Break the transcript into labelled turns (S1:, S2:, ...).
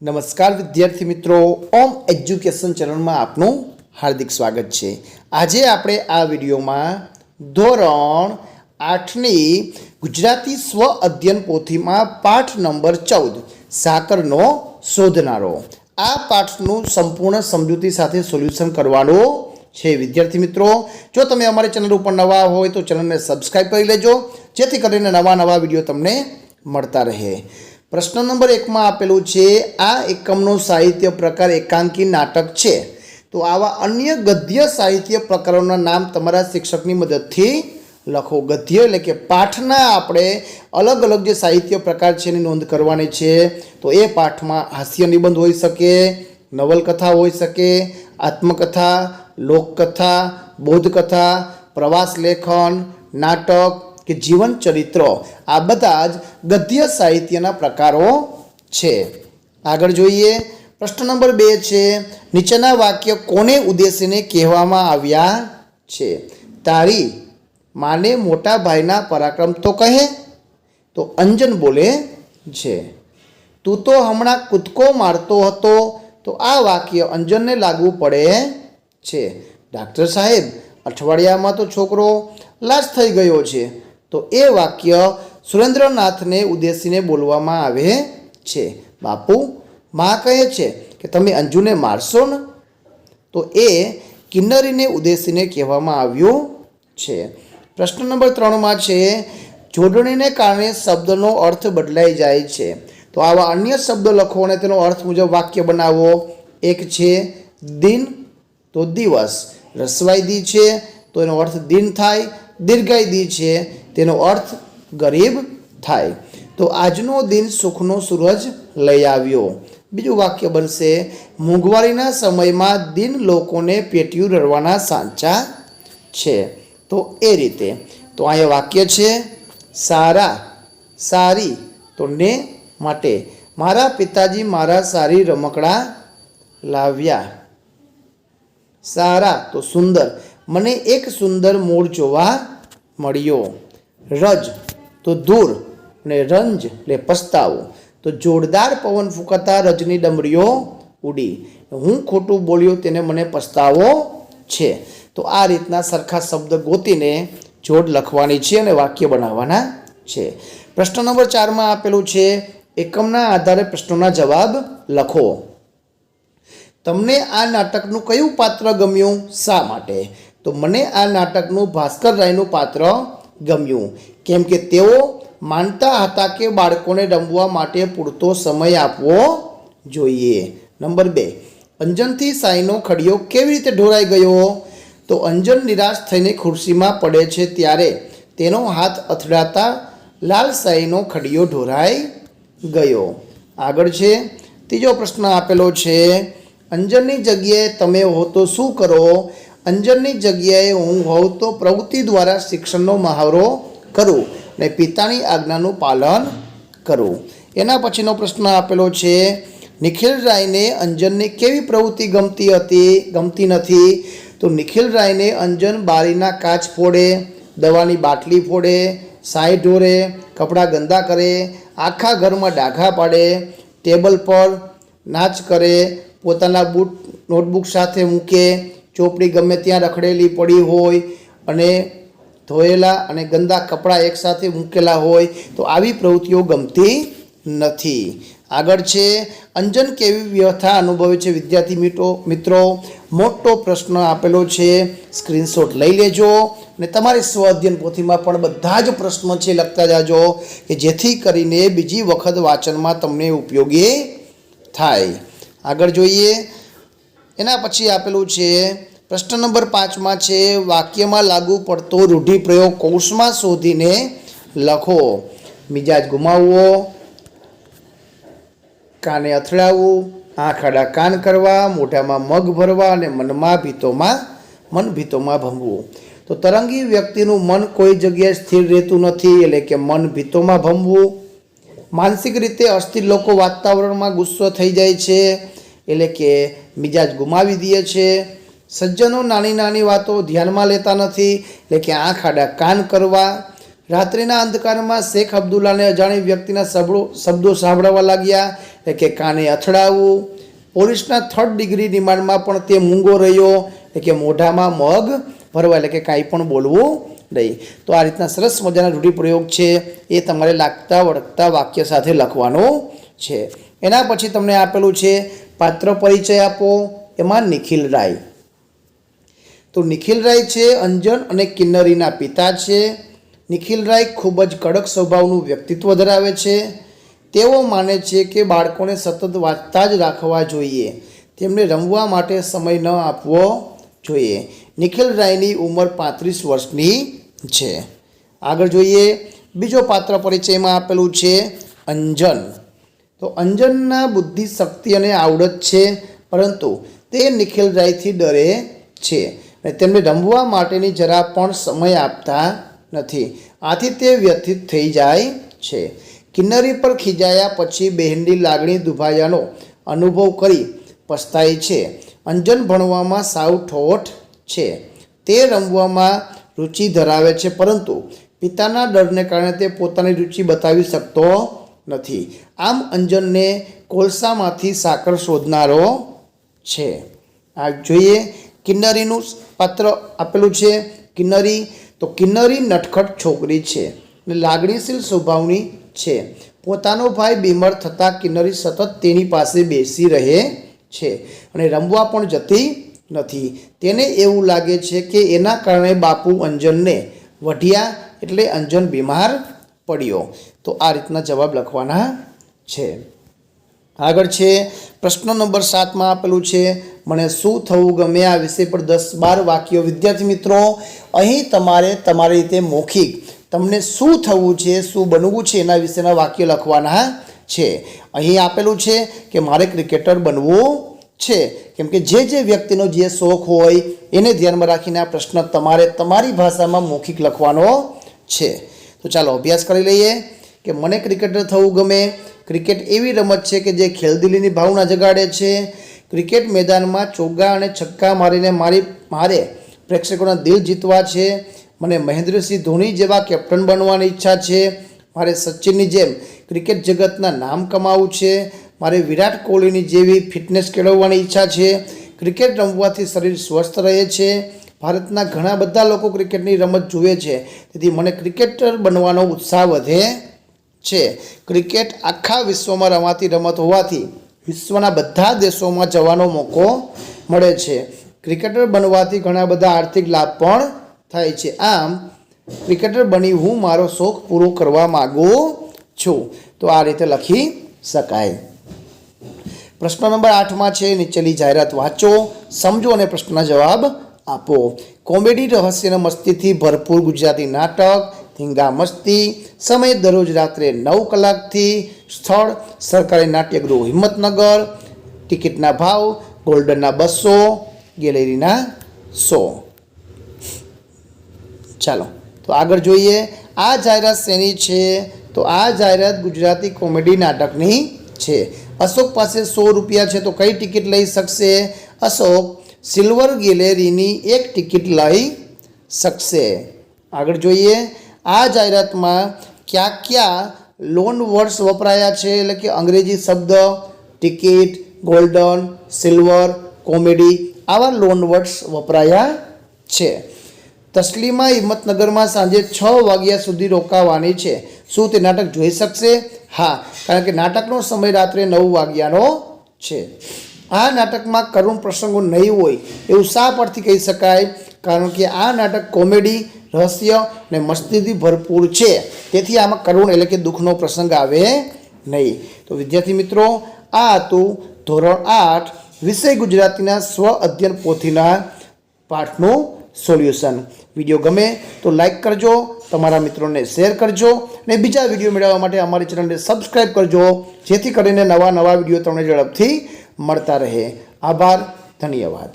S1: નમસ્કાર વિદ્યાર્થી મિત્રો, ઓમ એજ્યુકેશન ચેનલમાં આપનું હાર્દિક સ્વાગત છે। આજે આપણે આ વિડીયોમાં ધોરણ 8ની ગુજરાતી સ્વ અધ્યયન પોથીમાં પાઠ નંબર 14 સાકરનો શોધનારો આ પાઠનું સંપૂર્ણ સમજૂતી સાથે સોલ્યુશન કરવાનું છે। વિદ્યાર્થી મિત્રો, જો તમે અમારી ચેનલ ઉપર નવા હોય તો ચેનલને સબસ્ક્રાઈબ કરી લેજો, જેથી કરીને નવા વિડીયો તમને મળતા રહે। प्रश्न नंबर 1 में आपेलू छे आ एकमनो साहित्य प्रकार एकांकी नाटक छे। तो आवा अन्य गद्य साहित्य प्रकारोना नाम तमारा शिक्षकनी मददथी लखो। गद्य एटले के पाठना आपणे अलग अलग जे साहित्य प्रकार छे एनी नोंध करवानी छे। तो ए पाठमां हास्य निबंध होई शके, नवलकथा होई शके, आत्मकथा, लोककथा, बोधकथा, प्रवास लेखन, नाटक के जीवन चरित्र आ बधा ज गद्य साहित्यना प्रकारो छे। आगळ जोईए। प्रश्न नंबर 2 छे नीचेना वाक्य कोने उद्देशीने कहेवामां आव्या छे। तारी माने मोटा भाईना पराक्रम तो कहे। तो अंजन बोले छे तू तो हमणां कूदको मारतो हतो। तो आ वाक्य अंजनने लागू पड़े छे। डॉक्टर साहेब अठवाडियामां तो छोकरो लाश थई गयो छे। तो ए वाक्य सुरेन्द्रनाथ ने उद्देशीने बोलवामां आवे छे। बापू मां कहे छे कि तमे अंजू ने मारशो न। तो ए किन्नरी ने उद्देशीने कहेवामां आव्युं छे। प्रश्न नंबर 3 में छे जोडणीने कारणे शब्दनो अर्थ बदलाई जाय छे। तो आवा अन्य शब्द लखो अने तेनो अर्थ मुजब वाक्य बनावो। एक छे दिन तो दिवस, रसवाई दी छे तो एनो अर्थ दिन थाय, दीर्घाई दी छे तेनो अर्थ गरीब थाय। तो आजनो दिन सुखनो सूरज लई आव्यो। बीजું वाक्य बनशे मोंघवारीना समयमां दिन लोकोने पेटिયું रड़वाना सांचा छे। तो ए रीते तो आया वाक्य छे सारा सारी तो ने माटे मारा पिताजी मारा सारी रमकड़ा लाव्या। सारा तो सुंदर मने एक सुंदर मोर जोवा मळ्यो। रज तो दूर ने रंज ले पछतावो। तो जोरदार पवन फूंकाता रजनी डमरीओ उड़ी। हूँ खोटू बोल्यो तेने मने पछतावो छे। तो आ रीतना सरखा शब्द गोतीने जोड़ लखवानी छे अने वाक्य बनाववाना छे। प्रश्न नंबर 4 में आपेलू छे एकमना आधारे प्रश्नोना जवाब लखो। तमने आ नाटकनुं कयुं पात्र गम्युं, शा माटे? तो मने आ नाटकनुं भास्कर रायनुं पात्र गम्युं, केम के तेओ मानता हता के बाळकोने रमवा माटे पूरतो समय आपवो जोईए। नंबर 2 अंजनथी साईनो खड़ियो केवी रीते ढोराई गयो। तो अंजन निराश थईने खुर्शीमां पड़े छे त्यारे तेनो हाथ अथड़ाता लाल साईनो खड़ियो ढोराई गयो। आगळ छे तीजो प्रश्न आपेलो छे अंजननी जग्याए तमे हो तो शुं करो। अंजननी जग्याए हूँ होઉં तो प्रवृत्ति द्वारा शिक्षणनो महावरो करूँ ने पितानी आज्ञानुं पालन करूँ। एना पछीनो प्रश्न आपेलो छे निखिल रायने अंजननी केवी प्रवृत्ति गमती नथी। तो निखिल रायने अंजन बारीना काच फोड़े, दवानी बाटली फोड़े, साई ढोरे, कपड़ा गंदा करे, आखा घर में डाघा पाड़े, टेबल पर नाच करे, पोताना बूट नोटबुक साथे मूके, चोपड़ी गमे त्यां रखड़ेली पड़ी होय अने धोयेला अने गंदा कपड़ा एक साथे मूकेला होय। तो आवी प्रवृत्तिओ गमती नथी। आगळ छे अंजन केवी व्यथा अनुभवे छे। विद्यार्थी मित्रों मोटो प्रश्न आपेलो छे, स्क्रीनशॉट लई लेजो ने तमारी स्व अध्ययन पोथीमां पण बधा ज प्रश्नो छे लखता जाजो के जेथी करीने बीजी वखत वाचनमां तमने उपयोगी थाय। आगळ जोईए। एना पछी आपेलू छे प्रश्न नंबर 5 में छे वाक्य में लागू पड़तो रूढ़िप्रयोग कोर्समां शोधीने लखो। मिजाज गुमाववो, काने अथड़ावू, आँख आड़ा कान करवा, मोढामां मग भरवा अने मन भीतोमां भमवू। तो तरंगी व्यक्तिनुं मन कोई जग्याए स्थिर रहेतुं नथी एटले के मन भीतोमां भमवू। मानसिक रीते अस्थिर लोको वातावरणमां गुस्सो थई जाय छे एटले के मिजाज गुमावी दे छे। सज्जनो नानी नानी वातो ध्यानमां लेता नथी एटले के आँख आड़ा कान करवा। રાત્રિના અંધકારમાં શેખ અબ્દુલ્લાને અજાણી વ્યક્તિના શબ્દો સાંભળવા લાગ્યા, એટલે કે કાને અથડાવવું. પોલીસના 3rd ડિગ્રી રિમાન્ડમાં પણ તે મૂંગો રહ્યો, એટલે કે મોઢામાં મગ ભરવા, એટલે કે કાંઈ પણ બોલવું નહીં. તો આ રીતના સરસ મજાના રૂઢિપ્રયોગ છે એ તમારે લાગતા વળગતા વાક્ય સાથે લખવાનું છે. એના પછી તમને આપેલું છે પાત્ર પરિચય આપો. એમાં નિખિલ રાય, તો નિખિલ રાય છે અંજન અને કિન્નરીના પિતા છે. નિખિલ રાય ખૂબ જ કડક સ્વભાવનું વ્યક્તિત્વ ધરાવે છે. તેઓ માને છે કે બાળકોને સતત વાંચતા જ રાખવા જોઈએ, તેમને રમવા માટે સમય ન આપવો જોઈએ. નિખિલ રાયની ઉંમર 35 વર્ષની છે. આગળ જોઈએ, બીજો પાત્ર પરિચયમાં આપેલું છે અંજન. તો અંજનના બુદ્ધિ, શક્તિ અને આવડત છે, પરંતુ તે નિખિલ રાયથી ડરે છે અને તેમને રમવા માટેની જરા પણ સમય આપતા નથી. આથી તે વ્યથિત થઈ જાય છે. કિન્નરી પર ખીજાયા પછી બહેનની લાગણી દુભાયાનો અનુભવ કરી પસ્તાય છે. અંજન ભણવામાં સાવ ઠોઠ છે. તે રમવામાં રુચિ ધરાવે છે, પરંતુ પિતાના ડરને કારણે તે પોતાની રુચિ બતાવી શકતો નથી. આમ અંજનને કોલસામાંથી સાકર શોધનારો છે. આ જોઈએ, કિન્નરીનું પાત્ર આપેલું છે. કિન્નરી, તો કિન્નરી નટખટ છોકરી છે અને લાગણીશીલ સ્વભાવની છે. પોતાનો ભાઈ બીમાર થતાં કિન્નરી સતત તેની પાસે બેસી રહે છે અને રમવા પણ જતી નથી. તેને એવું લાગે છે કે એના કારણે બાપુ અંજનને વઢ્યા, એટલે અંજન બીમાર પડ્યો. તો આ રીતના જવાબ લખવાના છે. આગળ છે પ્રશ્ન નંબર 7માં આપેલું છે મને શું થવું ગમે. આ વિષય પર 10-12 વાક્યો. વિદ્યાર્થી મિત્રો, અહીં તમારે તમારી રીતે મૌખિક તમને શું થવું છે, શું બનવું છે એના વિશેના વાક્ય લખવાના છે. અહીં આપેલું છે કે મારે ક્રિકેટર બનવું છે, કેમ કે જે વ્યક્તિનો જે શોખ હોય એને ધ્યાનમાં રાખીને આ પ્રશ્ન તમારે તમારી ભાષામાં મૌખિક લખવાનો છે. તો ચાલો અભ્યાસ કરી લઈએ કે મને ક્રિકેટર થવું ગમે. ક્રિકેટ એવી રમત છે કે જે ખેલદિલીની ભાવના જગાડે છે. ક્રિકેટ મેદાનમાં ચોગ્ગા અને છક્કા મારીને મારે પ્રેક્ષકોના દિલ જીતવા છે. મને મહેન્દ્રસિંહ ધોની જેવા કેપ્ટન બનવાની ઈચ્છા છે. મારે સચિનની જેમ ક્રિકેટ જગતના નામ કમાવવું છે. મારે વિરાટ કોહલીની જેવી ફિટનેસ કેળવવાની ઈચ્છા છે. ક્રિકેટ રમવાથી શરીર સ્વસ્થ રહે છે. ભારતના ઘણા બધા લોકો ક્રિકેટની રમત જુએ છે, તેથી મને ક્રિકેટર બનવાનો ઉત્સાહ વધે છે. ક્રિકેટ આખા વિશ્વમાં રમાતી રમત હોવાથી વિશ્વના બધા દેશોમાં જવાનો મોકો મળે છે. ક્રિકેટર બનવાથી ઘણા બધા આર્થિક લાભ પણ થાય છે. આમ ક્રિકેટર બની હું મારો શોખ પૂરો કરવા માગું છું. તો આ રીતે લખી શકાય. પ્રશ્ન નંબર 8માં છે નીચેની જાહેરાત વાંચો, સમજો અને પ્રશ્નના જવાબ આપો. કોમેડી, રહસ્ય અને મસ્તીથી ભરપૂર ગુજરાતી નાટક ધીંગા મસ્તી. સમય દરરોજ રાત્રે 9 કલાકથી. સ્થળ સરકારી નાટ્યગૃહ હિંમતનગર. ટિકિટના ભાવ ગોલ્ડનના 200, ગેલેરીના 100. ચાલો તો આગળ જોઈએ. આ જાહેરાત શેની છે? તો આ જાહેરાત ગુજરાતી કોમેડી નાટકની છે. અશોક પાસે 100 રૂપિયા છે, તો કઈ ટિકિટ લઈ શકશે? અશોક સિલ્વર ગેલેરીની 1 ટિકિટ લઈ શકશે. આગળ જોઈએ. આ જાહેરાતમાં ક્યાં લોન વર્ડ્સ વપરાયા છે, એટલે કે અંગ્રેજી શબ્દ ટિકિટ, ગોલ્ડન, સિલ્વર, કોમેડી, આવા લોન વર્ડ્સ વપરાયા છે. તસ્લીમા હિંમતનગરમાં સાંજે 6 વાગ્યા સુધી રોકાવાની છે. શું તે નાટક જોઈ શકશે? હા, કારણ કે નાટકનો સમય રાત્રે 9 વાગ્યાનો છે. આ નાટકમાં કરુણ પ્રસંગો નહીં હોય એવું શા પરથી કહી શકાય? કારણ કે આ નાટક કોમેડી, રહસ્ય અને મસ્તીથી ભરપૂર છે, તેથી આમાં કરુણ એટલે કે દુઃખનો પ્રસંગ આવે નહીં. તો વિદ્યાર્થી મિત્રો, આ હતું ધોરણ 8 વિષય ગુજરાતીના સ્વ અધ્યયન પોથીના પાઠનું સોલ્યુશન. વિડીયો ગમે તો લાઈક કરજો, તમારા મિત્રોને શેર કરજો અને બીજા વિડીયો મેળવવા માટે અમારી ચેનલને સબસ્ક્રાઈબ કરજો, જેથી કરીને નવા વિડીયો તમને ઝડપથી મળતા રહે. આભાર, ધન્યવાદ.